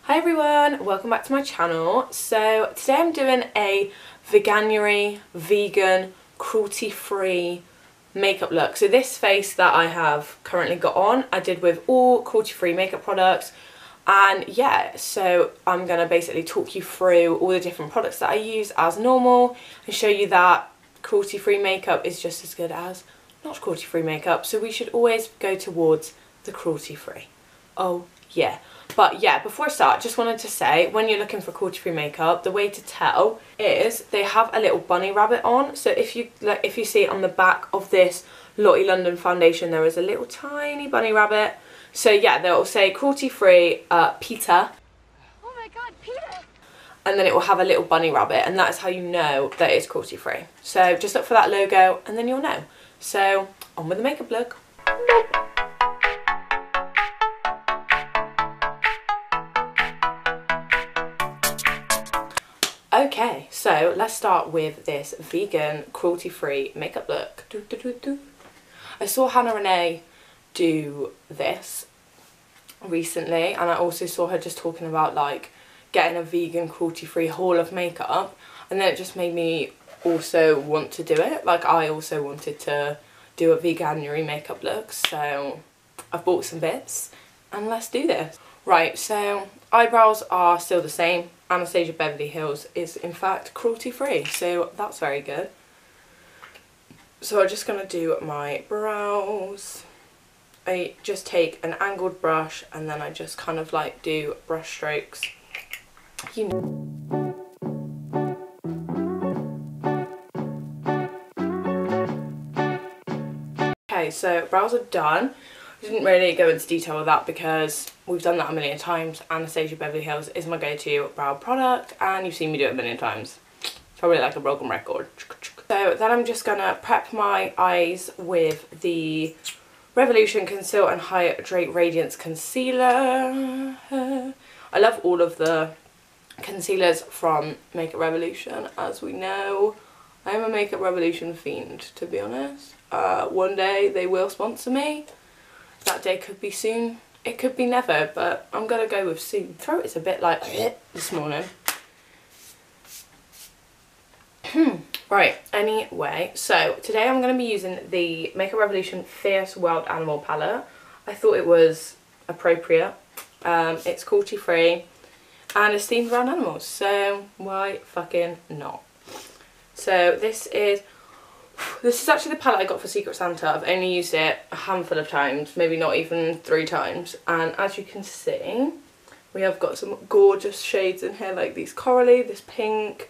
Hi everyone, welcome back to my channel. So today I'm doing a Veganuary, vegan, cruelty-free makeup look. So this face that I have currently got on, I did with all cruelty-free makeup products. And yeah, so I'm going to basically talk you through all the different products that I use as normal and show you that cruelty-free makeup is just as good as not cruelty-free makeup. So we should always go towards the cruelty-free. Oh yeah. But yeah, before I start, just wanted to say, when you're looking for cruelty-free makeup, the way to tell is they have a little bunny rabbit on. So if you see on the back of this Lottie London foundation, there is a little tiny bunny rabbit. So yeah, they'll say cruelty-free Peter. Oh my god, Peter! And then it will have a little bunny rabbit, and that is how you know that it's cruelty-free. So just look for that logo, and then you'll know. So on with the makeup look. Okay, so let's start with this vegan, cruelty-free makeup look. I saw Hannah Renee do this recently, and I also saw her just talking about like getting a vegan, cruelty-free haul of makeup, and then it just made me also want to do it. Like I also wanted to do a Veganuary makeup look, so I've bought some bits and let's do this. Right, so eyebrows are still the same. Anastasia Beverly Hills is in fact cruelty-free, so that's very good. So I'm just going to do my brows. I just take an angled brush and then I just kind of like do brush strokes. You know. Okay, so brows are done. I didn't really go into detail with that because we've done that a million times. Anastasia Beverly Hills is my go-to brow product and you've seen me do it a million times. It's probably like a broken record. So then I'm just going to prep my eyes with the Revolution Conceal and Hydrate Radiance Concealer. I love all of the concealers from Makeup Revolution, as we know. I am a Makeup Revolution fiend, to be honest. One day they will sponsor me. That day could be soon, it could be never, but I'm going to go with soon. Throat is a bit like this morning. Right, anyway, so today I'm going to be using the Makeup Revolution Fierce Wild Animal palette. I thought it was appropriate. It's cruelty-free and it's themed around animals, so why fucking not? So this is actually the palette I got for Secret Santa. I've only used it a handful of times, maybe not even 3 times. And as you can see, we have got some gorgeous shades in here, like these corally, this pink.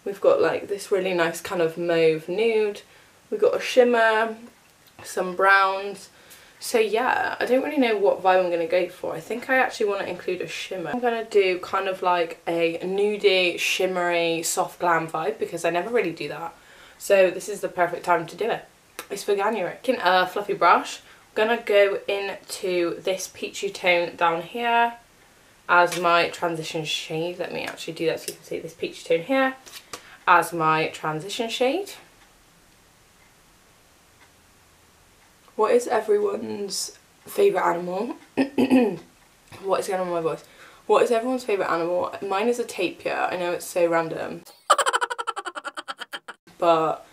We've got like this really nice kind of mauve nude. We've got a shimmer, some browns. So yeah, I don't really know what vibe I'm going to go for. I think I actually want to include a shimmer. I'm going to do kind of like a nudie, shimmery, soft glam vibe because I never really do that. So this is the perfect time to do it. It's Veganuary. Taking a fluffy brush, I'm going to go into this peachy tone down here as my transition shade. Let me actually do that so you can see this peachy tone here as my transition shade. What is everyone's favourite animal? What is going on with my voice? What is everyone's favourite animal? Mine is a tapir. I know it's so random. But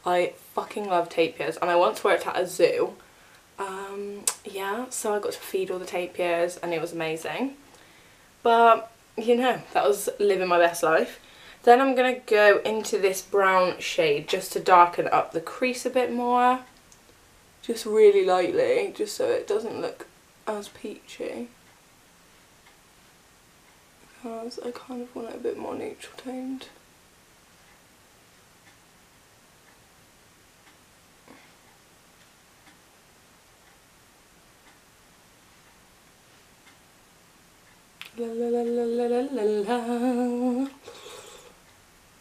I fucking love tapirs and I once worked at a zoo. Yeah, so I got to feed all the tapirs and it was amazing. But, you know, that was living my best life. Then I'm going to go into this brown shade just to darken up the crease a bit more. Just really lightly, just so it doesn't look as peachy. Because I kind of want it a bit more neutral toned. La la la la la la la.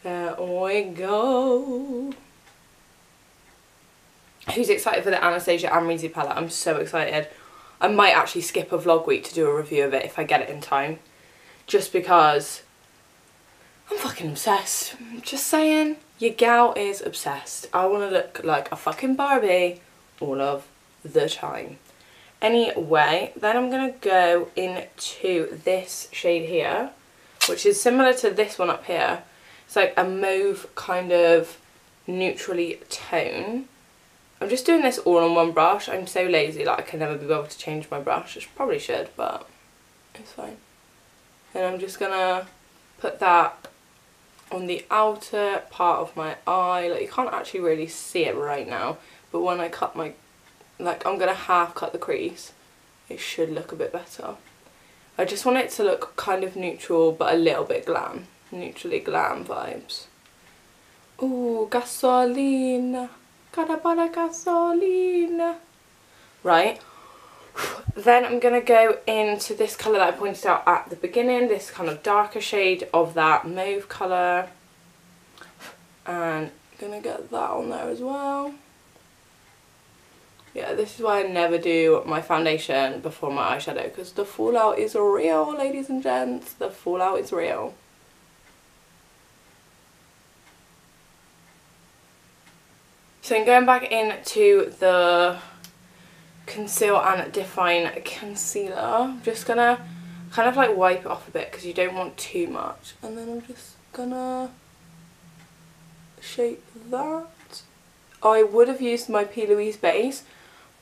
There we go. Who's excited for the Anastasia Amrezy palette? I'm so excited. I might actually skip a vlog week to do a review of it if I get it in time. Just because I'm fucking obsessed. Just saying. Your gal is obsessed. I want to look like a fucking Barbie all of the time. Anyway, then I'm going to go into this shade here, which is similar to this one up here. It's like a mauve kind of neutrally tone. I'm just doing this all on one brush. I'm so lazy, like I can never be able to change my brush. I probably should, but it's fine. And I'm just going to put that on the outer part of my eye. Like, you can't actually really see it right now, but when I cut my, like, I'm going to half cut the crease, it should look a bit better. I just want it to look kind of neutral but a little bit glam. Neutrally glam vibes. Ooh, gasolina. Carabana gasolina. Right. Then I'm going to go into this colour that I pointed out at the beginning. This kind of darker shade of that mauve colour. And I'm going to get that on there as well. Yeah, this is why I never do my foundation before my eyeshadow, because the fallout is real, ladies and gents. The fallout is real. So I'm going back into the Conceal and Define Concealer. I'm just going to kind of like wipe it off a bit because you don't want too much. And then I'm just going to shape that. I would have used my P. Louise base,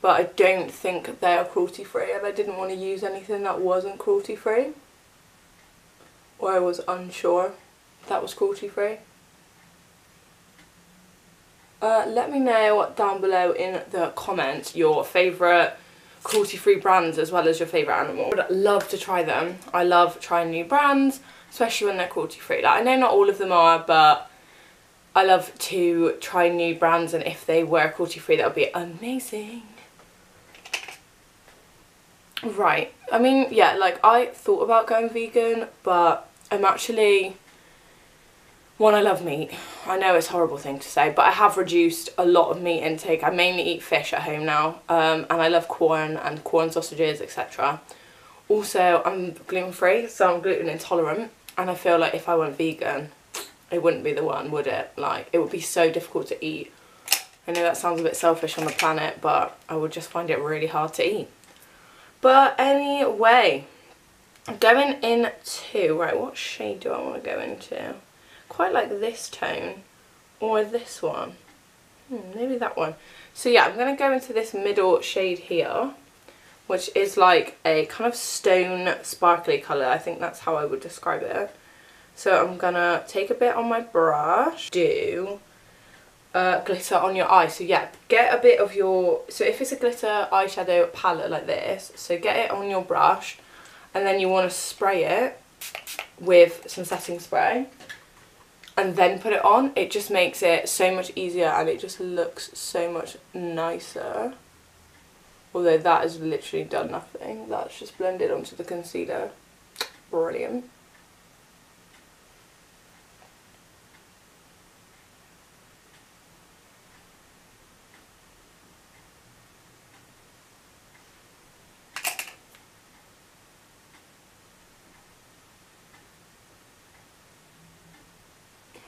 but I don't think they are cruelty free, and I didn't want to use anything that wasn't cruelty free, or I was unsure if that was cruelty free. Let me know down below in the comments your favourite cruelty free brands as well as your favourite animal. I would love to try them. I love trying new brands, especially when they're cruelty free. Like, I know not all of them are, but I love to try new brands, and if they were cruelty free that would be amazing. Right, I mean, yeah, like I thought about going vegan, but I'm actually, one, I love meat. I know it's a horrible thing to say, but I have reduced a lot of meat intake. I mainly eat fish at home now, and I love corn and corn sausages, etc. Also, I'm gluten free, so I'm gluten intolerant, and I feel like if I went vegan, it wouldn't be the one, would it? Like, it would be so difficult to eat. I know that sounds a bit selfish on the planet, but I would just find it really hard to eat. But anyway, going into, right, what shade do I want to go into? Quite like this tone, or this one. Maybe that one. So yeah, I'm going to go into this middle shade here, which is like a kind of stone sparkly colour. I think that's how I would describe it. So I'm going to take a bit on my brush, do glitter on your eye. So yeah, get a bit of your, so if it's a glitter eyeshadow palette like this, so get it on your brush, and then you want to spray it with some setting spray and then put it on. It just makes it so much easier, and it just looks so much nicer. Although that has literally done nothing, that's just blended onto the concealer. Brilliant.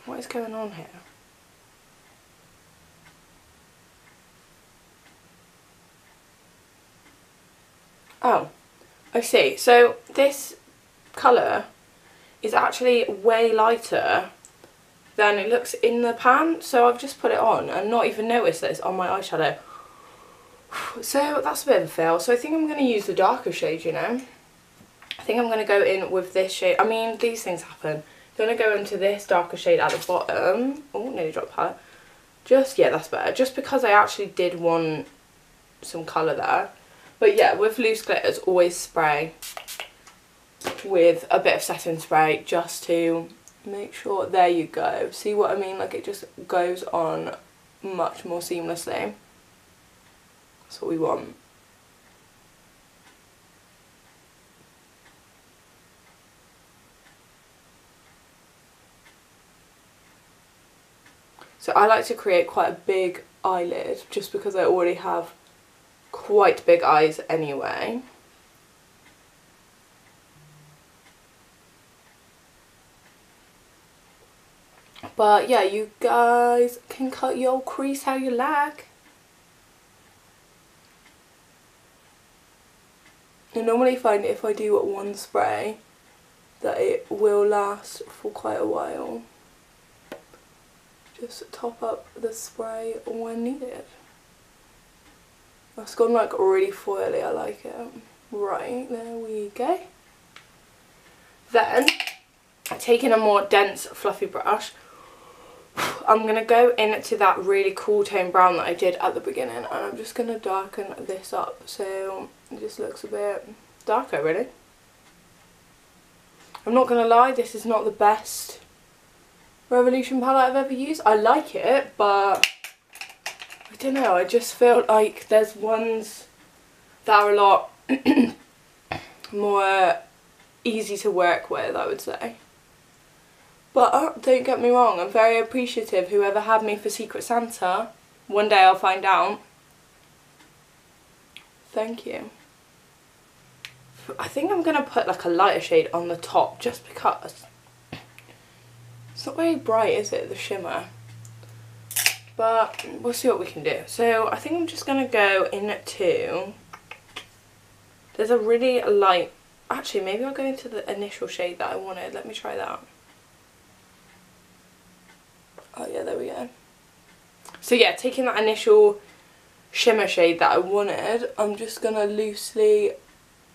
What is going on here? Oh, I see. So this colour is actually way lighter than it looks in the pan. So I've just put it on and not even noticed that it's on my eyeshadow. So that's a bit of a fail. So I think I'm going to use the darker shade, you know. I think I'm going to go in with this shade. I mean, these things happen. I'm going to go into this darker shade at the bottom. Oh, nearly dropped the palette. Just, yeah, that's better. Just because I actually did want some colour there. But yeah, with loose glitters, always spray with a bit of setting spray just to make sure. There you go. See what I mean? Like, it just goes on much more seamlessly. That's what we want. So I like to create quite a big eyelid just because I already have quite big eyes anyway. But yeah, you guys can cut your crease how you like. I normally find if I do one spray that it will last for quite a while. Just top up the spray when needed. It's gone like really foily, I like it. Right, there we go. Then, taking a more dense fluffy brush, I'm going to go into that really cool tone brown that I did at the beginning, and I'm just going to darken this up so it just looks a bit darker really. I'm not going to lie, this is not the best Revolution palette I've ever used. I like it, but I don't know, I just feel like there's ones that are a lot more easy to work with, I would say. But don't get me wrong, I'm very appreciative. Whoever had me for Secret Santa, one day I'll find out. Thank you. I think I'm going to put like a lighter shade on the top just because it's not very bright, is it, the shimmer? But we'll see what we can do. So I think I'm just going to go into, there's a really light, actually maybe I'll go into the initial shade that I wanted. Let me try that. Oh yeah, there we go. So yeah, taking that initial shimmer shade that I wanted, I'm just going to loosely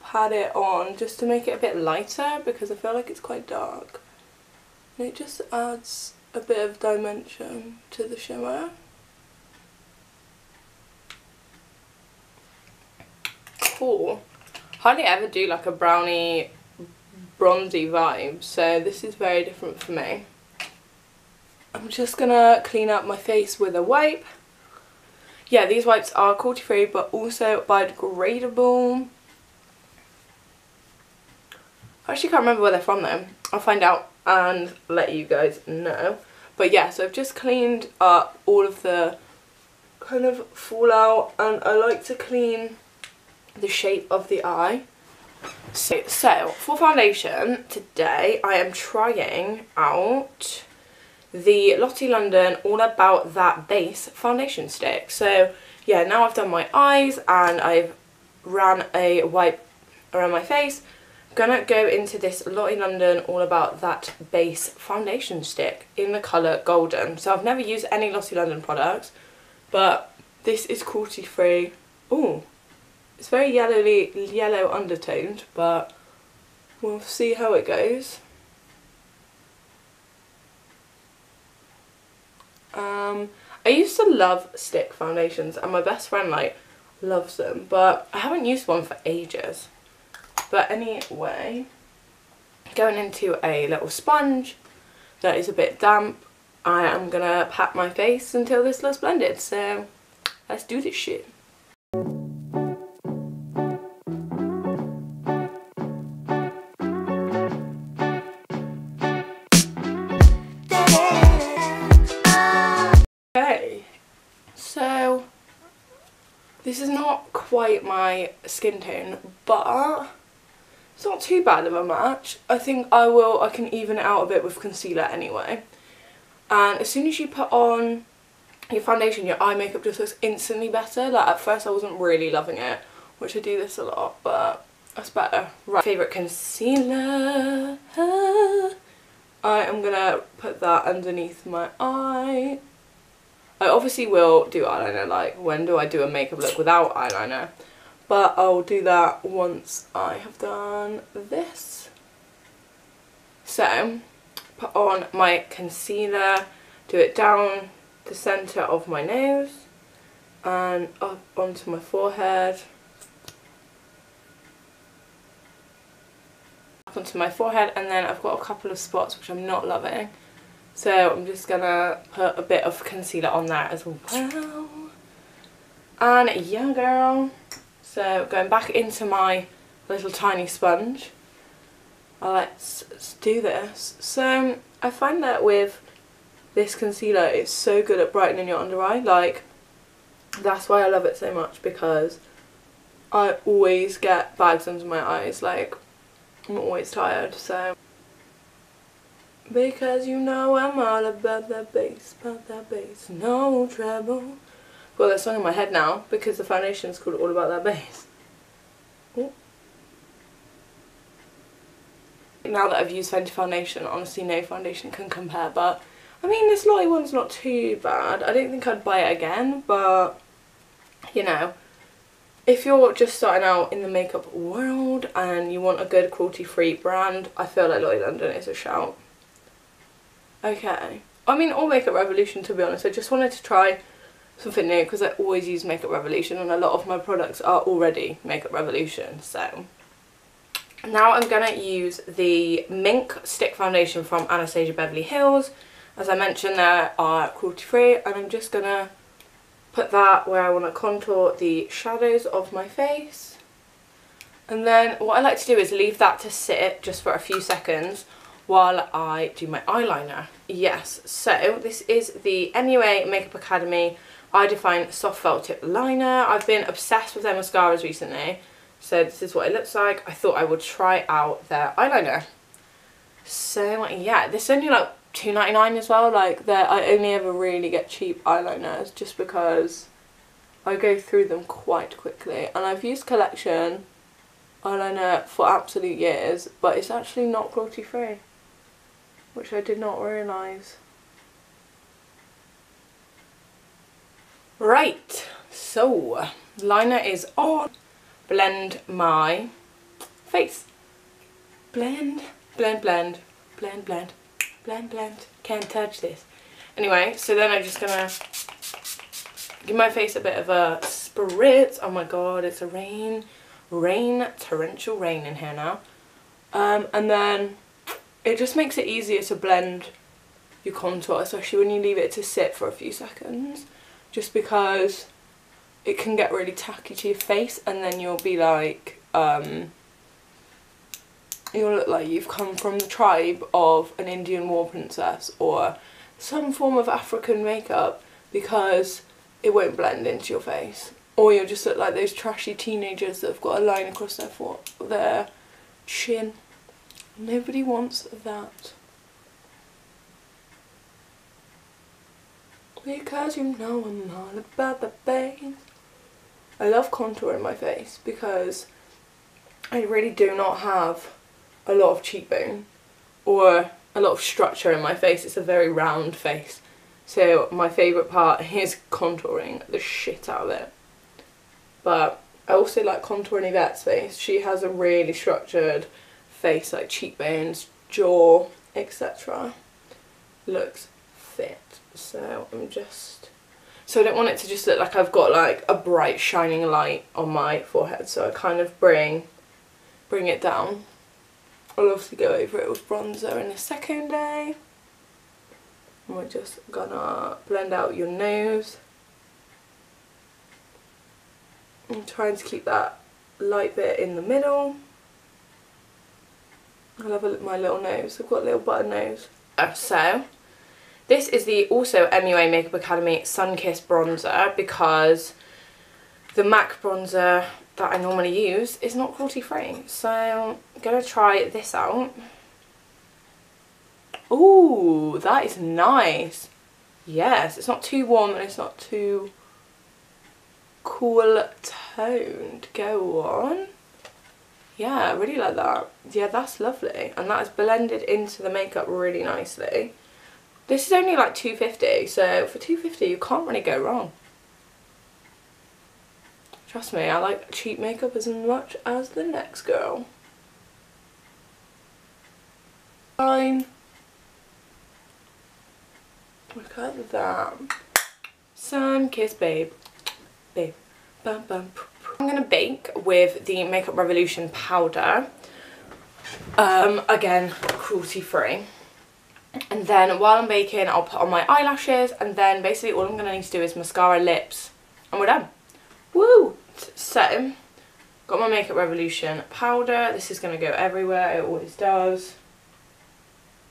pat it on just to make it a bit lighter because I feel like it's quite dark. And it just adds a bit of dimension to the shimmer. Cool. Hardly ever do like a brownie bronzy vibe, so this is very different for me. I'm just gonna clean up my face with a wipe. Yeah, these wipes are cruelty free but also biodegradable. I actually can't remember where they're from though. I'll find out and let you guys know. But yeah, so I've just cleaned up all of the kind of fallout, and I like to clean the shape of the eye. So for foundation today I am trying out the Lottie London All About That Base foundation stick. So yeah, now I've done my eyes and I've ran a wipe around my face. I'm gonna go into this Lottie London All About That Base foundation stick in the colour Golden. So I've never used any Lottie London products, but this is cruelty free. Ooh, it's very yellow undertoned, but we'll see how it goes. I used to love stick foundations and my best friend like loves them, but I haven't used one for ages. But anyway, going into a little sponge that is a bit damp, I am gonna pat my face until this looks blended. So let's do this shit. So this is not quite my skin tone, but it's not too bad of a match. I think I can even it out a bit with concealer anyway. And as soon as you put on your foundation, your eye makeup just looks instantly better. Like at first I wasn't really loving it, which I do this a lot, but that's better. Right, favourite concealer. I am gonna put that underneath my eye. I obviously will do eyeliner, like when do I do a makeup look without eyeliner? But I'll do that once I have done this. So, put on my concealer, do it down the centre of my nose and up onto my forehead. Up onto my forehead, and then I've got a couple of spots which I'm not loving. So I'm just gonna put a bit of concealer on there as well. And yeah girl. So going back into my little tiny sponge. Let's do this. So I find that with this concealer it's so good at brightening your under eye. Like that's why I love it so much, because I always get bags under my eyes. Like I'm always tired, so. Because you know I'm all about that bass, no trouble. I've got that song in my head now because the foundation's called All About That Bass. Ooh. Now that I've used Fenty foundation, honestly no foundation can compare, but I mean this Lottie one's not too bad. I don't think I'd buy it again, but you know, if you're just starting out in the makeup world and you want a good cruelty-free brand, I feel like Lottie London is a shout. Okay. I mean, or Makeup Revolution, to be honest. I just wanted to try something new because I always use Makeup Revolution and a lot of my products are already Makeup Revolution. So now I'm going to use the Mink Stick Foundation from Anastasia Beverly Hills. As I mentioned, they are cruelty-free, and I'm just going to put that where I want to contour the shadows of my face. And then what I like to do is leave that to sit just for a few seconds while I do my eyeliner. Yes, so this is the NUA Makeup Academy I Define Soft Felt Tip Liner. I've been obsessed with their mascaras recently, so this is what it looks like. I thought I would try out their eyeliner. So yeah, this is only like £2.99 as well. Like, I only ever really get cheap eyeliners just because I go through them quite quickly. And I've used Collection eyeliner for absolute years, but it's actually not cruelty free, which I did not realise. Right, so liner is on. Blend my face. Blend, blend, blend, blend, blend, blend, blend. Can't touch this. Anyway, so then I'm just gonna give my face a bit of a spritz. Oh my god, it's a torrential rain in here now. And then it just makes it easier to blend your contour, especially when you leave it to sit for a few seconds, just because it can get really tacky to your face, and then you'll be like, you'll look like you've come from the tribe of an Indian war princess or some form of African makeup, because it won't blend into your face. Or you'll just look like those trashy teenagers that have got a line across their chin. Nobody wants that. Because you know I'm all about the veins. I love contouring my face because I really do not have a lot of cheekbone or a lot of structure in my face. It's a very round face. So my favourite part is contouring the shit out of it. But I also like contouring Yvette's face. She has a really structured face, like cheekbones, jaw, etc. Looks fit. So I'm just... So I don't want it to just look like I've got like a bright shining light on my forehead. So I kind of bring it down. I'll obviously go over it with bronzer in a second day. And we're just gonna blend out your nose. I'm trying to keep that light bit in the middle. I love my little nose. I've got a little button nose. So this is the also MUA Makeup Academy Sun-Kissed bronzer, because the MAC bronzer that I normally use is not cruelty free. So I'm going to try this out. Ooh, that is nice. Yes, it's not too warm and it's not too cool toned. Go on. Yeah, I really like that. Yeah, that's lovely. And that is blended into the makeup really nicely. This is only like £2.50, so for £2.50 you can't really go wrong. Trust me, I like cheap makeup as much as the next girl. Fine. Look at that. Sun kiss, babe. Babe. Bum, bum. I'm going to bake with the Makeup Revolution powder. Again, cruelty free. And then while I'm baking, I'll put on my eyelashes, and then basically all I'm going to need to do is mascara, lips, and we're done. Woo! So, got my Makeup Revolution powder. This is going to go everywhere, it always does.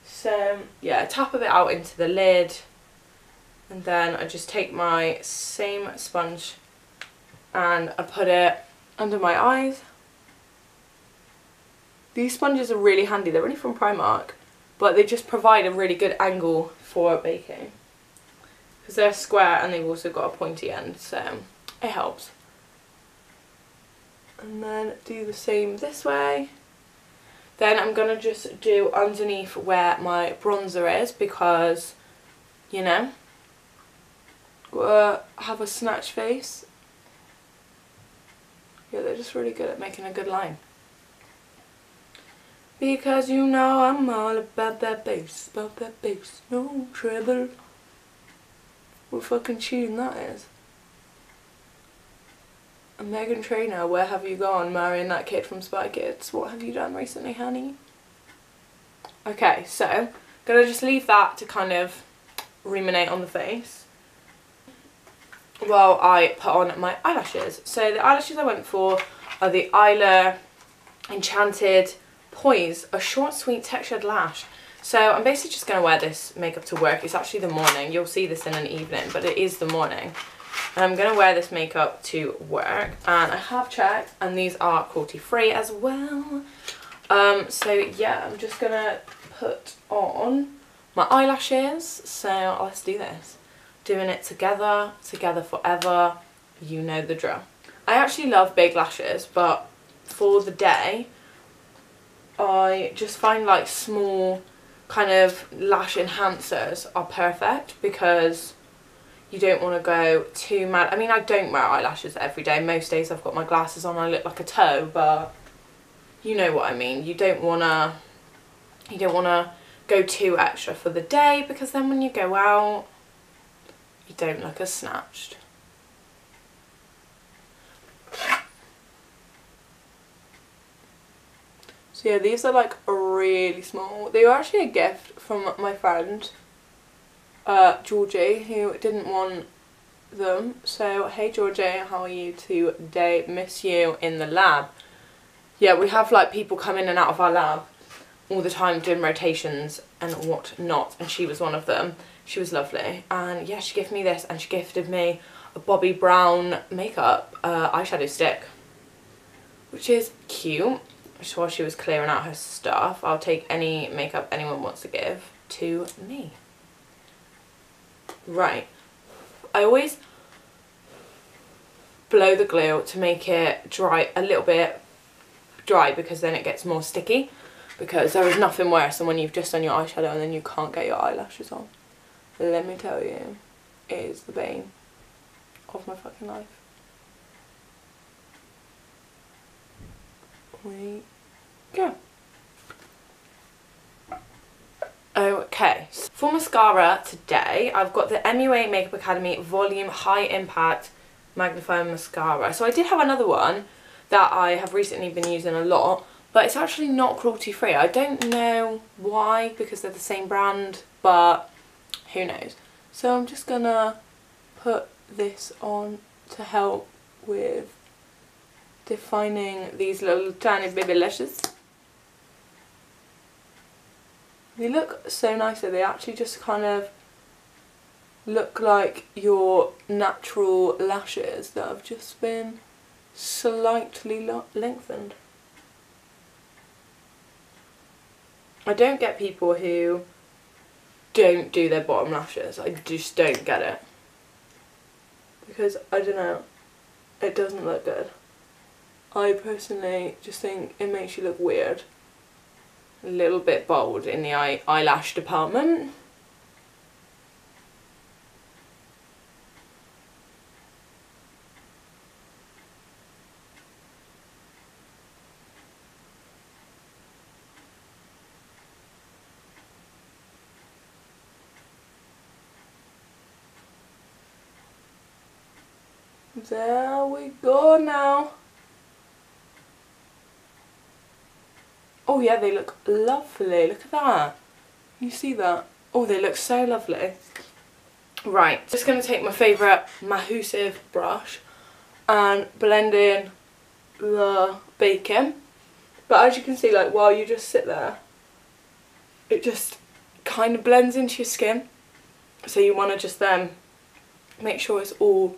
So, yeah, tap a bit out into the lid, and then I just take my same sponge and I put it under my eyes. These sponges are really handy. They're only from Primark, but they just provide a really good angle for baking, because they're square and they've also got a pointy end, so it helps. And then do the same this way. Then I'm going to just do underneath where my bronzer is because, you know, have a snatch face. Yeah, they're just really good at making a good line. Because you know I'm all about that bass, no treble. What fucking tune that is. And Megan Trainor, where have you gone? Marrying that kid from Spy Kids. What have you done recently, honey? Okay, so gonna just leave that to kind of ruminate on the face while I put on my eyelashes. So the eyelashes I went for are the Isla Enchanted Poise, a short sweet textured lash. So I'm basically just going to wear this makeup to work. It's actually the morning. You'll see this in an evening, but it is the morning. And I'm going to wear this makeup to work. And I have checked, and these are cruelty free as well. So yeah, I'm just going to put on my eyelashes. So let's do this. Doing it together, together forever. You know the drill. I actually love big lashes, but for the day, I just find like small kind of lash enhancers are perfect because you don't want to go too mad. I mean, I don't wear eyelashes every day. Most days I've got my glasses on, I look like a toe, but you know what I mean. You don't want to go too extra for the day because then when you go out, you don't look as snatched. So yeah, these are like really small. They were actually a gift from my friend Georgie, who didn't want them. So hey Georgie, how are you today? Miss you in the lab. Yeah, we have like people come in and out of our lab all the time doing rotations and whatnot, and she was one of them. She was lovely, and yeah, she gifted me this, and she gifted me a Bobbi Brown makeup eyeshadow stick, which is cute. Just while she was clearing out her stuff, I'll take any makeup anyone wants to give to me. Right, I always blow the glue to make it dry, a little bit dry, because then it gets more sticky, because there is nothing worse than when you've just done your eyeshadow and then you can't get your eyelashes on. Let me tell you, it is the bane of my fucking life. We go. Okay, so for mascara today, I've got the MUA Makeup Academy Volume High Impact Magnifying Mascara. So I did have another one that I have recently been using a lot, but it's actually not cruelty free. I don't know why, because they're the same brand, but who knows. So I'm just gonna put this on to help with defining these little tiny baby lashes. They look so nice, they actually just kind of look like your natural lashes that have just been slightly lengthened. I don't get people who don't do their bottom lashes. I just don't get it. Because, I don't know, it doesn't look good. I personally just think it makes you look weird. A little bit bold in the eyelash department. There we go now. Oh yeah, they look lovely. Look at that. You see that? Oh, they look so lovely. Right, just going to take my favourite Mahusive brush and blend in the bacon. But as you can see, like while you just sit there, it just kind of blends into your skin. So you want to just then make sure it's all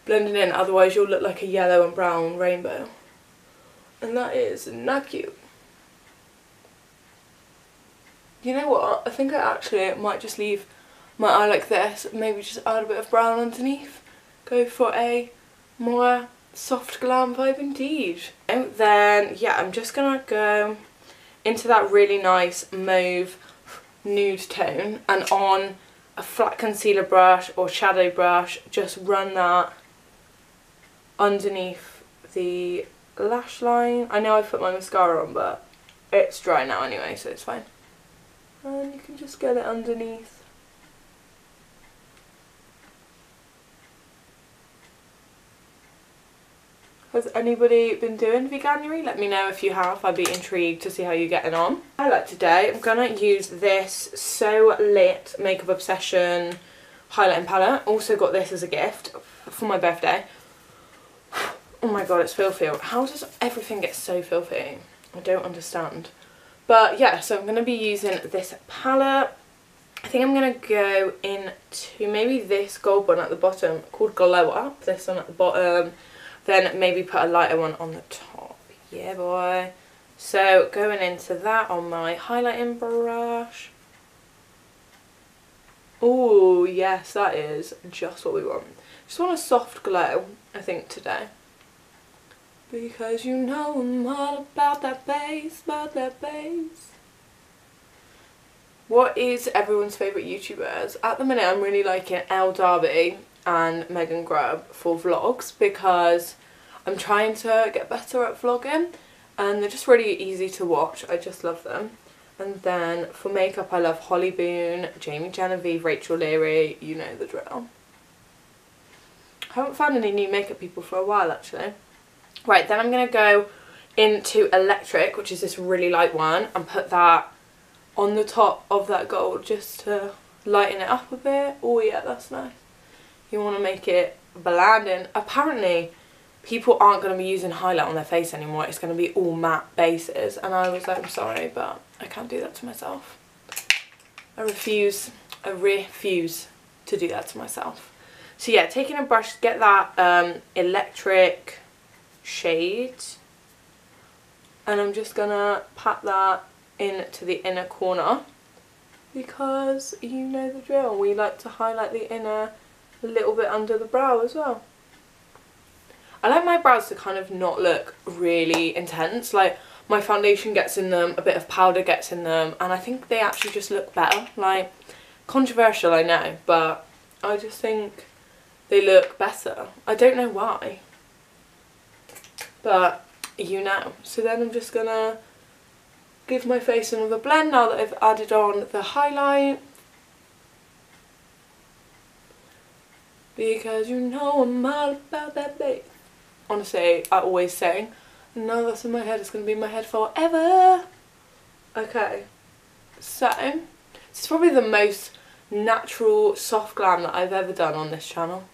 blended in, otherwise you'll look like a yellow and brown rainbow. And that is not cute. You know what, I think I actually might just leave my eye like this, maybe just add a bit of brown underneath. Go for a more soft glam vibe indeed. And then, yeah, I'm just gonna go into that really nice mauve nude tone, and on a flat concealer brush or shadow brush, just run that underneath the lash line. I know I've put my mascara on, but it's dry now anyway, so it's fine. And you can just get it underneath. Has anybody been doing Veganuary? Let me know if you have. I'd be intrigued to see how you're getting on. Highlight today, I'm going to use this So Lit Makeup Obsession highlighting palette. Also got this as a gift for my birthday. Oh my god, it's filthy. How does everything get so filthy? I don't understand. But yeah, so I'm going to be using this palette. I think I'm going to go into maybe this gold one at the bottom called Glow Up. This one at the bottom. Then maybe put a lighter one on the top. Yeah, boy. So going into that on my highlighting brush. Oh, yes, that is just what we want. Just want a soft glow, I think, today. Because you know I'm all about that bass, about that bass. What is everyone's favourite YouTubers? At the minute, I'm really liking Elle Darby and Megan Grubb for vlogs, because I'm trying to get better at vlogging and they're just really easy to watch. I just love them. And then for makeup, I love Holly Boone, Jamie Genevieve, Rachel Leary, you know the drill. I haven't found any new makeup people for a while actually. Right, then I'm going to go into Electric, which is this really light one, and put that on the top of that gold just to lighten it up a bit. Oh yeah, that's nice. You want to make it blinding. Apparently people aren't going to be using highlight on their face anymore. It's going to be all matte bases, and I was like, I'm sorry, but I can't do that to myself. I refuse to do that to myself. So yeah, taking a brush to get that Electric shade, and I'm just going to pat that into the inner corner, because you know the drill. We like to highlight the inner a little bit under the brow as well. I like my brows to kind of not look really intense. Like, my foundation gets in them, a bit of powder gets in them, and I think they actually just look better. Like, controversial, I know, but I just think they look better. I don't know why, but you know. So then I'm just gonna give my face another blend now that I've added on the highlight. Because you know I'm all about that bass. Honestly, I always sing. Now that's in my head, it's going to be in my head forever. Okay, so this is probably the most natural soft glam that I've ever done on this channel.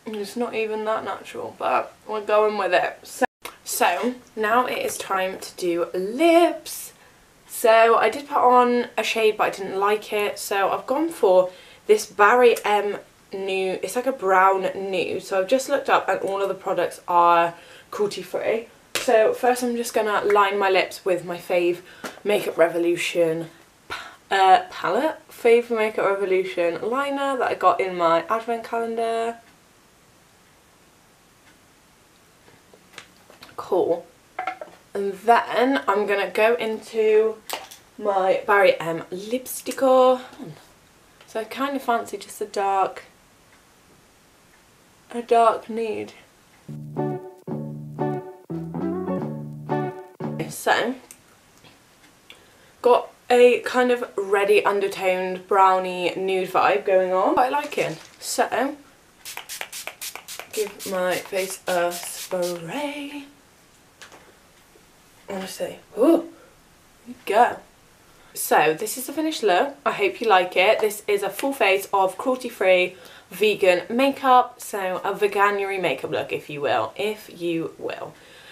It's not even that natural, but we're going with it. So now it is time to do lips. So I did put on a shade, but I didn't like it, so I've gone for this Barry M nude. It's like a brown nude. So I've just looked up and all of the products are cruelty free. So first I'm just gonna line my lips with my FAVE Makeup Revolution palette. FAVE Makeup Revolution liner that I got in my advent calendar. Cool. And then I'm gonna go into my Barry M lipsticker. So I kind of fancy just a dark nude. So, got a kind of reddy undertoned brownie nude vibe going on. Quite liking. So, give my face a spray. Honestly, ooh, there you go. So this is the finished look. I hope you like it. This is a full face of cruelty free vegan makeup, so a Veganuary makeup look, if you will.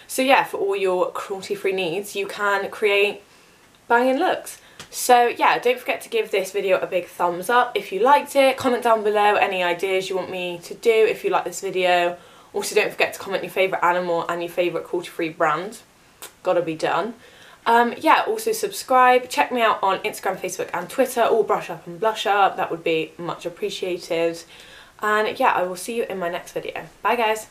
So yeah, for all your cruelty free needs, you can create banging looks. So yeah, don't forget to give this video a big thumbs up if you liked it. Comment down below any ideas you want me to do if you like this video. Also, don't forget to comment your favourite animal and your favourite cruelty free brand. Gotta be done. Yeah, also subscribe. Check me out on Instagram, Facebook and Twitter. All brush up and blush up. That would be much appreciated. And yeah, I will see you in my next video. Bye guys.